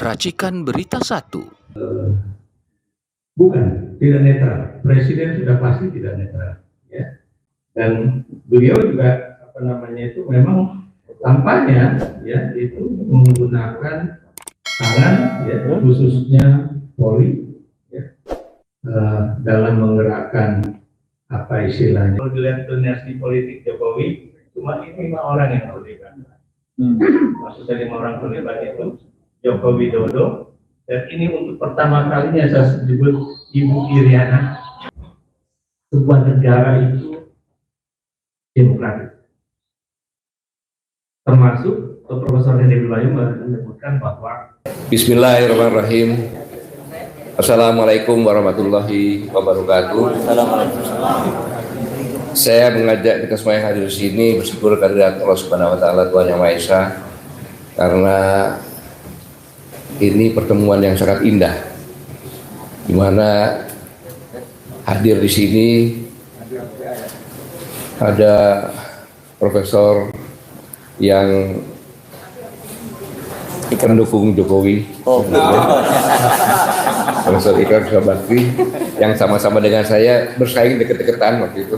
Racikan Berita 1. Bukan, tidak netral. Presiden sudah pasti tidak netral, ya. Dan beliau juga itu memang tampaknya ya itu menggunakan tangan ya khususnya Polri ya, dalam menggerakkan apa istilahnya. Kalau dilihat dinasti politik Jokowi cuma ini 5 orang yang terlibat. Maksudnya 5 orang terlibat itu Joko Widodo, dan ini untuk pertama kalinya saya sebut Ibu Iriana. Sebuah negara itu demokratis, termasuk Profesor Henry Bayu menyebutkan bahwa Bismillahirrahmanirrahim. Assalamualaikum warahmatullahi wabarakatuh. Saya mengajak kita semua yang hadir di sini bersyukur kehadirat Allah Subhanahu wa taala Tuhan Yang Maha Esa, karena ini pertemuan yang sangat indah, di mana hadir di sini ada profesor yang pendukung Jokowi, Profesor Ikrar Bakri, yang sama-sama dengan saya bersaing deket-deketan waktu itu.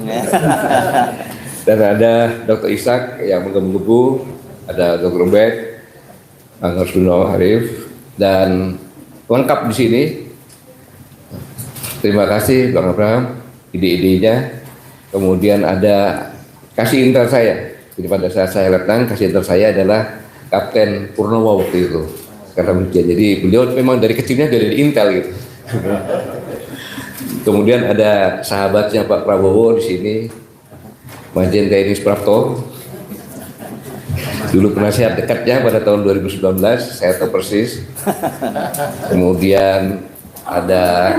Dan ada Dr. Ishak yang menggebu-gebu, ada Dr. Ubed, Bang Arsduno Arif, dan lengkap di sini. Terima kasih Bang Abraham, ide-idenya. Kemudian ada kasih intel saya. Jadi pada saat saya letnan, kasih intel saya adalah Kapten Purnomo waktu itu. Karena jadi beliau memang dari kecilnya dari intel gitu. Kemudian ada sahabatnya Pak Prabowo di sini, Majen TNI Suprapto. Dulu penasihat dekatnya pada tahun 2019, saya tahu persis. Kemudian ada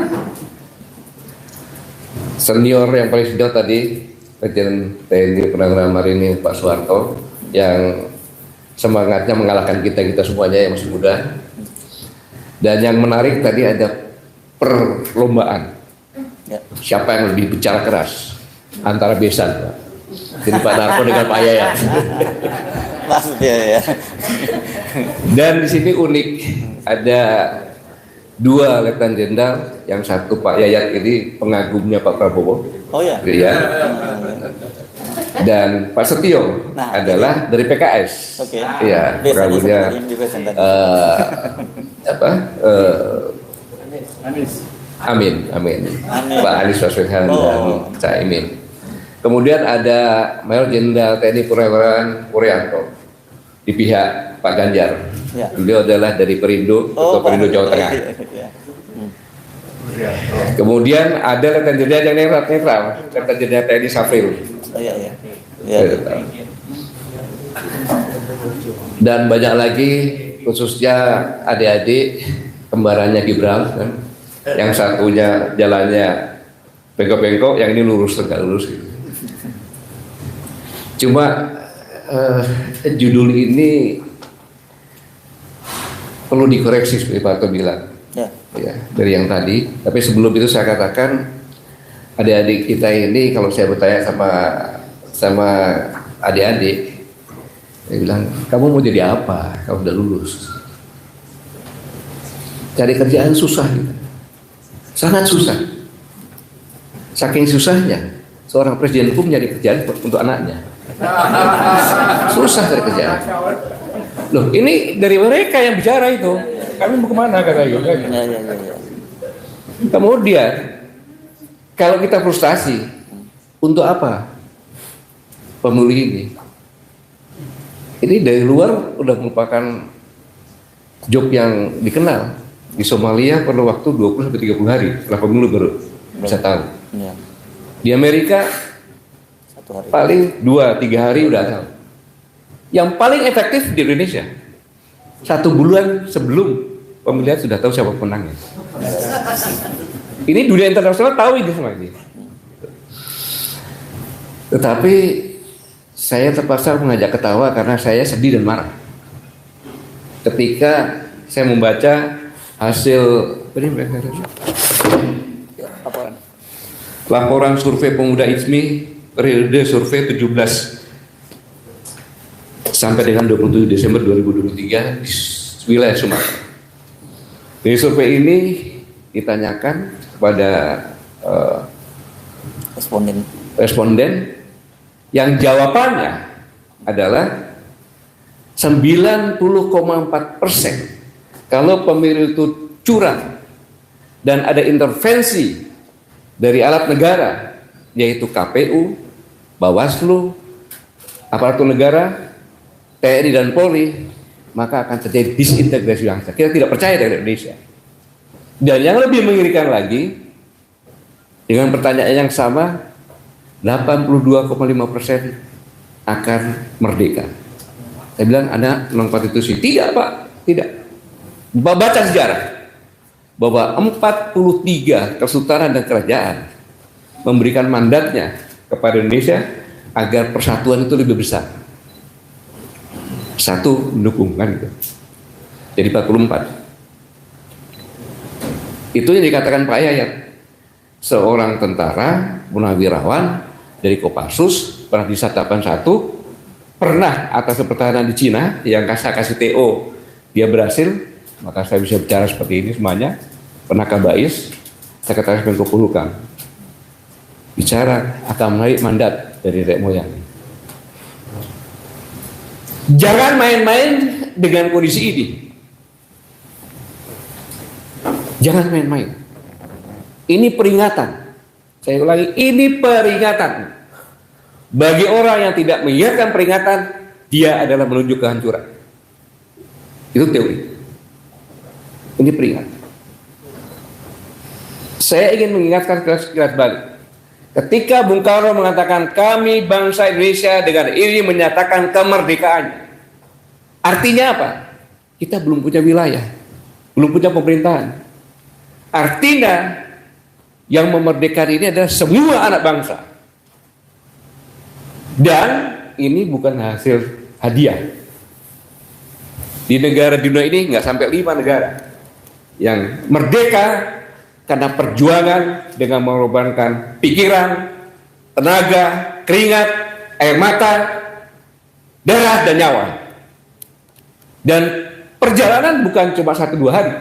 senior yang paling senior tadi, Majen TNI Purnawirawan Marini Pak Soeharto, yang semangatnya mengalahkan kita semuanya yang masih muda. Dan yang menarik tadi ada perlombaan. Siapa yang lebih bicara keras antara besan, Pak. Jadi Pak Narko dengan Pak Yayat. Maksudnya ya. Dan di sini unik, ada 2 Letnan Jenderal, yang satu Pak Yayat ini pengagumnya Pak Prabowo. Oh ya. Ya. Dan Pak Setio adalah dari PKS. Oke. Iya, pengagumnya Amin. Pak Anies Baswedan dan Caimin. Kemudian ada Mayor Jenderal TNI Purnawirawan Puryanto di pihak Pak Ganjar. Ya. Beliau adalah dari Perindo atau Perindo Jawa Tengah. Kemudian ada Letnan Jenderal yang netral, Letnan Jenderal TNI Safril. Dan banyak lagi, khususnya adik-adik kembarannya Gibran, kan? Yang satunya jalannya bengkok-bengkok, yang ini lurus tegak lurus gitu. Cuma judul ini perlu dikoreksi seperti Pak Toto bilang, ya, dari yang tadi. Tapi sebelum itu saya katakan, adik-adik kita ini kalau saya bertanya sama adik-adik, dia bilang, kamu mau jadi apa kalau udah lulus? Cari kerjaan susah gitu. Sangat susah. Saking susahnya, seorang presiden pun nyari kerjaan untuk anaknya. Susah cari kerjaan. Loh, ini dari mereka yang bicara itu. Kami mau kemana kata Yoga? Kemudian, kalau kita frustasi, untuk apa pemilih ini? Ini dari luar udah merupakan job yang dikenal. Di Somalia perlu waktu 20-30 hari setelah pemilu baru bisa tahu. Di Amerika paling 2-3 hari udah tahu. Yang paling efektif di Indonesia 1 bulan sebelum pemilihan sudah tahu siapa pemenangnya. Ini dunia internasional tahu ini semua ini. Tetapi saya terpaksa mengajak ketawa karena saya sedih dan marah ketika saya membaca hasil laporan survei pemuda ITMI periode survei 17 sampai dengan 27 Desember 2023 di wilayah Sumatera. Dari survei ini ditanyakan kepada responden yang jawabannya adalah 90,4% kalau pemilu itu curang dan ada intervensi dari alat negara yaitu KPU, Bawaslu, aparatur negara, TNI dan Polri, maka akan terjadi disintegrasi bangsa. Kita tidak percaya dari Indonesia. Dan yang lebih mengerikan lagi, dengan pertanyaan yang sama, 82,5% akan merdeka. Saya bilang, Anda non konstitusi. Tidak, Pak. Tidak. Baca sejarah bahwa 43 kesultanan dan kerajaan memberikan mandatnya kepada Indonesia agar persatuan itu lebih besar. Satu mendukung kan gitu. Jadi 44. Itu yang dikatakan Pak Yayat, seorang tentara purnawirawan dari Kopassus, pernah di 81, pernah atas pertahanan di Cina yang saya kasih TO, dia berhasil, maka saya bisa bicara seperti ini semuanya. Pernah Kabais, Sekretaris Menko Polhukam, bicara akan menarik mandat dari nenek moyang. Jangan main-main dengan kondisi ini. Jangan main-main. Ini peringatan. Saya ulangi, ini peringatan. Bagi orang yang tidak mengiyakan peringatan, dia adalah menuju kehancuran. Itu teori. Ini peringatan. Saya ingin mengingatkan keras balik. Ketika Bung Karno mengatakan kami bangsa Indonesia dengan ini menyatakan kemerdekaannya. Artinya apa? Kita belum punya wilayah, belum punya pemerintahan. Artinya yang memerdekakan ini adalah semua anak bangsa. Dan ini bukan hasil hadiah. Di negara di dunia ini nggak sampai 5 negara yang merdeka karena perjuangan dengan mengorbankan pikiran, tenaga, keringat, air mata, darah dan nyawa. Dan perjalanan bukan cuma 1-2 hari,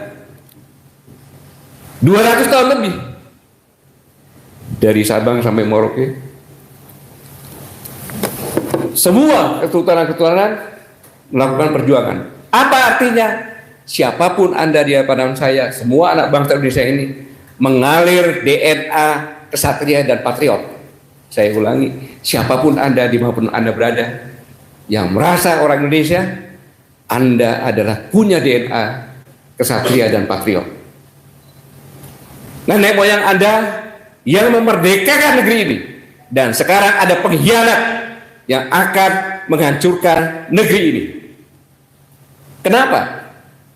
200 tahun lebih, dari Sabang sampai Merauke. Semua kesultanan-kesultanan melakukan perjuangan. Apa artinya? Siapapun Anda di hadapan saya, semua anak bangsa Indonesia ini mengalir DNA kesatria dan patriot. Saya ulangi, siapapun Anda dimanapun Anda berada yang merasa orang Indonesia, Anda adalah punya DNA kesatria dan patriot. Nenek moyang Anda yang memerdekakan negeri ini, dan sekarang ada pengkhianat yang akan menghancurkan negeri ini. Kenapa?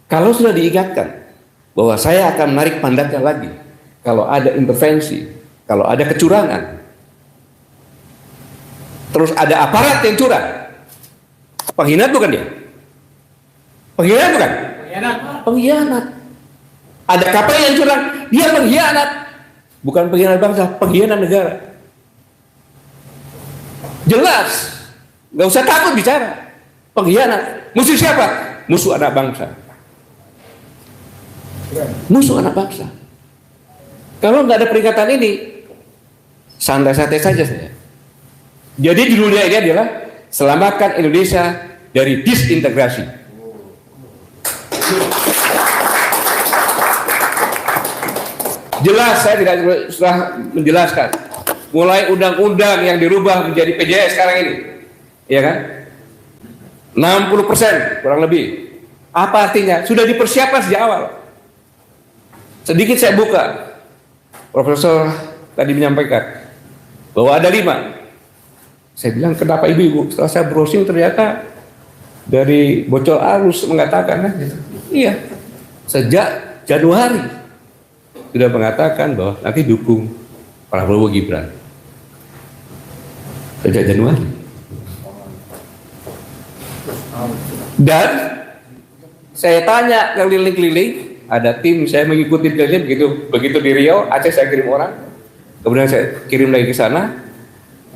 Kalau sudah diingatkan bahwa saya akan menarik mandatnya lagi kalau ada intervensi, kalau ada kecurangan, terus ada aparat yang curang, pengkhianat bukan dia? Pengkhianat bukan? Pengkhianat. Ada kapal yang curang, dia pengkhianat. Bukan pengkhianat bangsa, pengkhianat negara. Jelas, nggak usah takut bicara. Pengkhianat. Musuh siapa? Musuh anak bangsa. Musuh anak bangsa. Kalau nggak ada peringatan ini, santai-santai saja saya. Jadi judulnya ini adalah selamatkan Indonesia dari disintegrasi. Jelas, saya tidak sudah menjelaskan. Mulai undang-undang yang dirubah menjadi PJS sekarang ini, ya kan? 60% kurang lebih. Apa artinya? Sudah dipersiapkan sejak awal. Sedikit saya buka. Profesor tadi menyampaikan bahwa ada 5. Saya bilang, kenapa ibu-ibu? Setelah saya browsing ternyata dari bocor arus mengatakan, iya, sejak Januari sudah mengatakan bahwa nanti dukung Prabowo Gibran. Sejak Januari. Dan saya tanya keliling-keliling, ada tim saya mengikuti keliling, begitu di Riau, Aceh saya kirim orang, kemudian saya kirim lagi ke sana,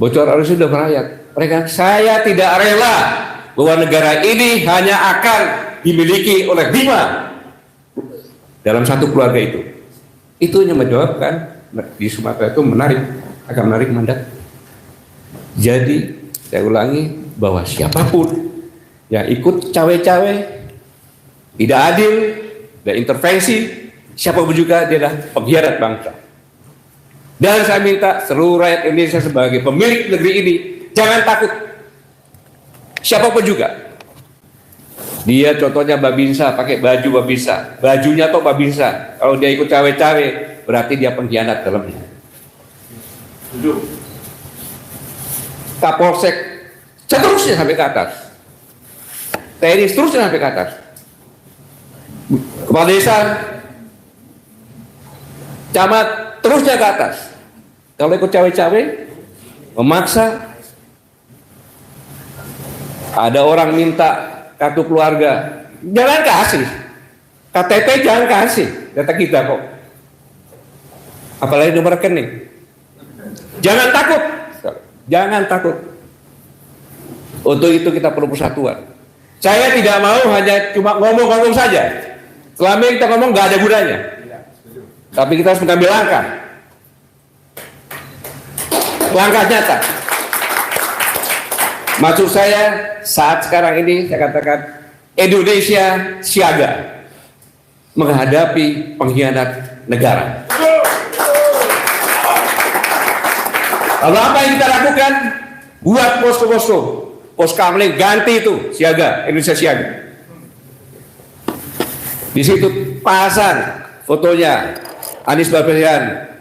bocor arus sudah merayap. Mereka, saya tidak rela bahwa negara ini hanya akan dimiliki oleh 5 dalam satu keluarga itu. Itu yang menyebabkan di Sumatera itu akan menarik mandat. Jadi saya ulangi bahwa siapapun yang ikut cawe-cawe, tidak adil, dan intervensi, siapapun juga dia adalah pengkhianat bangsa. Dan saya minta seluruh rakyat Indonesia sebagai pemilik negeri ini jangan takut. Siapapun juga. Dia contohnya Babinsa, pakai baju Babinsa, bajunya toh Babinsa. Kalau dia ikut cawe-cawe, berarti dia pengkhianat dalamnya. Kapolsek seterusnya sampai ke atas, TNI seterusnya sampai ke atas, kepala desa, camat terusnya ke atas. Kalau ikut cawe-cawe, memaksa, ada orang minta kartu keluarga, jangan kasih. KTP jangan kasih, data kita kok. Apalagi nomor rekening. Jangan takut. Jangan takut. Untuk itu kita perlu persatuan. Saya tidak mau hanya cuma ngomong-ngomong saja. Selama ini kita ngomong nggak ada gunanya. Tapi kita harus mengambil langkah. Langkah nyata. Maksud saya saat sekarang ini saya katakan Indonesia siaga menghadapi pengkhianat negara. Lalu apa yang kita lakukan? Buat posko-posko, pos kamling ganti itu siaga, Indonesia siaga. Di situ pasang fotonya Anies Baswedan,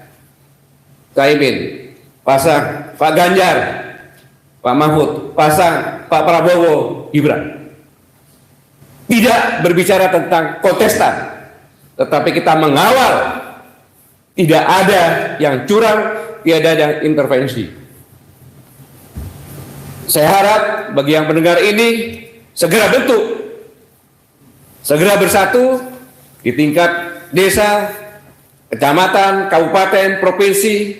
Caimin, pasang Pak Ganjar, Pak Mahfud, pasang Pak Prabowo, Gibran. Tidak berbicara tentang kontestan, tetapi kita mengawal tidak ada yang curang, tidak ada yang intervensi. Saya harap bagi yang mendengar ini segera bentuk, segera bersatu di tingkat desa, kecamatan, kabupaten, provinsi,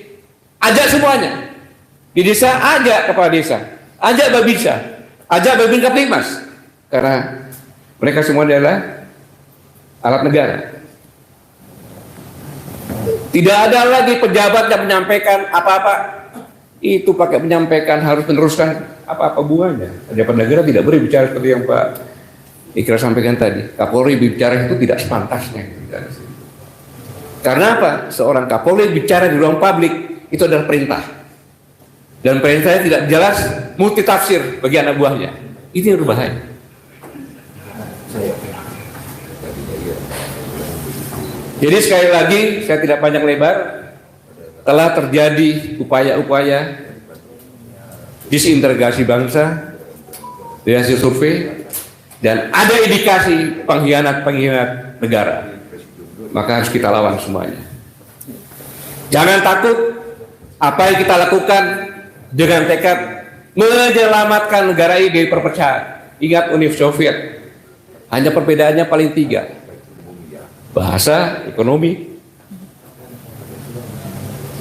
ajak semuanya. Di desa ajak kepala desa, ajak Babinsa, ajak Babin Kaptipmas, karena mereka semua adalah alat negara. Tidak ada lagi pejabat yang menyampaikan apa-apa. Itu pakai menyampaikan harus meneruskan apa-apa bunganya. Pejabat negara tidak boleh bicara seperti yang Pak Ikrar sampaikan tadi. Kapolri bicara itu tidak sepantasnya. Karena apa? Seorang Kapolri bicara di ruang publik itu adalah perintah. Dan perintahnya tidak jelas, multitafsir bagi anak buahnya. Ini yang berbahaya. Jadi sekali lagi, saya tidak panjang lebar, telah terjadi upaya-upaya disintegrasi bangsa dari hasil survei, dan ada indikasi pengkhianat negara. Maka harus kita lawan semuanya. Jangan takut, apa yang kita lakukan dengan tekad menyelamatkan negara ini dari perpecahan. Ingat Uni Soviet, hanya perbedaannya paling 3. Bahasa, ekonomi,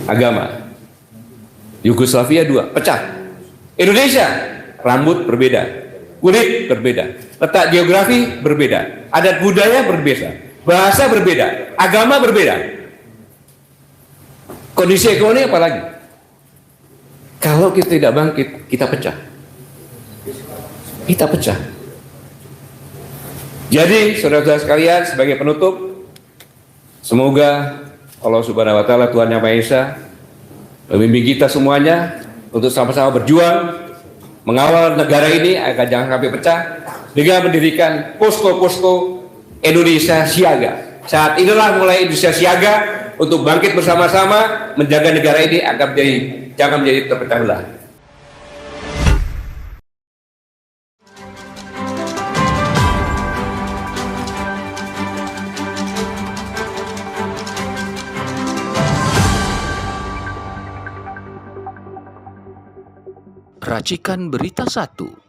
agama. Yugoslavia 2, pecah. Indonesia, rambut berbeda, kulit berbeda, letak geografi berbeda, adat budaya berbeda, bahasa berbeda, agama berbeda. Kondisi ekonomi apa lagi? Kalau kita tidak bangkit, kita pecah. Kita pecah. Jadi, saudara-saudara sekalian, sebagai penutup, semoga Allah Subhanahu wa Ta'ala, Tuhan Yang Maha Esa, membimbing kita semuanya untuk sama-sama berjuang mengawal negara ini agar jangan sampai pecah dengan mendirikan posko-posko Indonesia Siaga. Saat inilah mulai Indonesia Siaga untuk bangkit bersama-sama menjaga negara ini agar jangan menjadi terpecah belah. Racikan Berita 1.